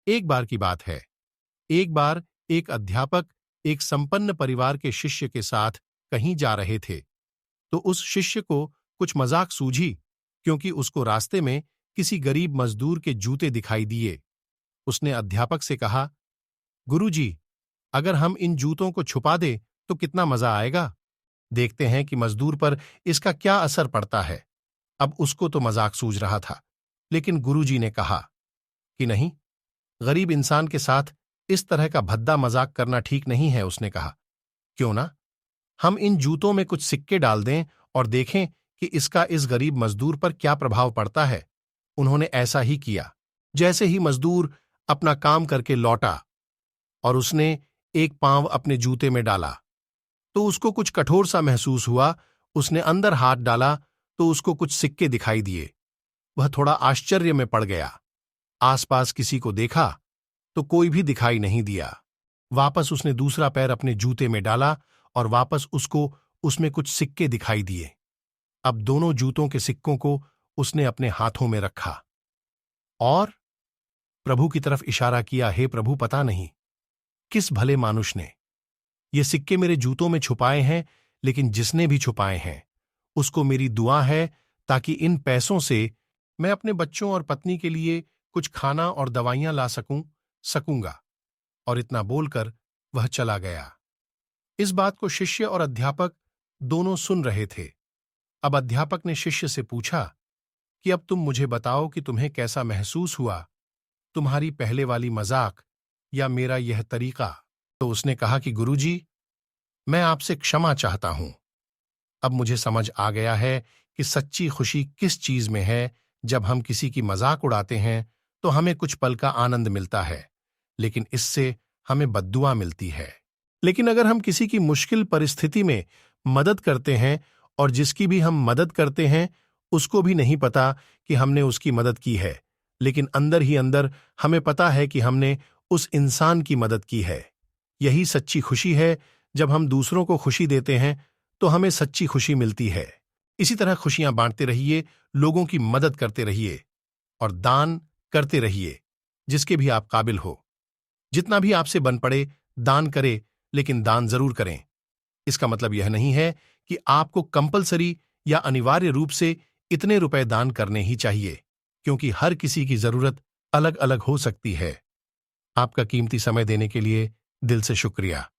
एक बार की बात है। एक बार एक अध्यापक एक संपन्न परिवार के शिष्य के साथ कहीं जा रहे थे, तो उस शिष्य को कुछ मजाक सूझी, क्योंकि उसको रास्ते में किसी गरीब मजदूर के जूते दिखाई दिए। उसने अध्यापक से कहा, गुरुजी, अगर हम इन जूतों को छुपा दें तो कितना मजा आएगा। देखते हैं कि मजदूर पर इसका क्या असर पड़ता है। अब उसको तो मजाक सूझ रहा था, लेकिन गुरुजी ने कहा कि नहीं, गरीब इंसान के साथ इस तरह का भद्दा मजाक करना ठीक नहीं है। उसने कहा, क्यों ना हम इन जूतों में कुछ सिक्के डाल दें और देखें कि इसका इस गरीब मजदूर पर क्या प्रभाव पड़ता है। उन्होंने ऐसा ही किया। जैसे ही मजदूर अपना काम करके लौटा और उसने एक पांव अपने जूते में डाला, तो उसको कुछ कठोर सा महसूस हुआ। उसने अंदर हाथ डाला तो उसको कुछ सिक्के दिखाई दिए। वह थोड़ा आश्चर्य में पड़ गया। आसपास किसी को देखा तो कोई भी दिखाई नहीं दिया। वापस उसने दूसरा पैर अपने जूते में डाला और वापस उसको उसमें कुछ सिक्के दिखाई दिए। अब दोनों जूतों के सिक्कों को उसने अपने हाथों में रखा और प्रभु की तरफ इशारा किया, हे प्रभु, पता नहीं किस भले मानुष ने ये सिक्के मेरे जूतों में छुपाए हैं, लेकिन जिसने भी छुपाए हैं उसको मेरी दुआ है ताकि इन पैसों से मैं अपने बच्चों और पत्नी के लिए कुछ खाना और दवाइयां ला सकूंगा। और इतना बोलकर वह चला गया। इस बात को शिष्य और अध्यापक दोनों सुन रहे थे। अब अध्यापक ने शिष्य से पूछा कि अब तुम मुझे बताओ कि तुम्हें कैसा महसूस हुआ, तुम्हारी पहले वाली मजाक या मेरा यह तरीका। तो उसने कहा कि गुरुजी, मैं आपसे क्षमा चाहता हूं। अब मुझे समझ आ गया है कि सच्ची खुशी किस चीज में है। जब हम किसी की मजाक उड़ाते हैं तो हमें कुछ पल का आनंद मिलता है, लेकिन इससे हमें बद्दुआ मिलती है। लेकिन अगर हम किसी की मुश्किल परिस्थिति में मदद करते हैं और जिसकी भी हम मदद करते हैं उसको भी नहीं पता कि हमने उसकी मदद की है, लेकिन अंदर ही अंदर हमें पता है कि हमने उस इंसान की मदद की है। यही सच्ची खुशी है। जब हम दूसरों को खुशी देते हैं तो हमें सच्ची खुशी मिलती है। इसी तरह खुशियां बांटते रहिए, लोगों की मदद करते रहिए और दान करते रहिए, जिसके भी आप काबिल हो। जितना भी आपसे बन पड़े दान करें, लेकिन दान जरूर करें। इसका मतलब यह नहीं है कि आपको कंपलसरी या अनिवार्य रूप से इतने रुपए दान करने ही चाहिए, क्योंकि हर किसी की जरूरत अलग अलग हो सकती है। आपका कीमती समय देने के लिए दिल से शुक्रिया।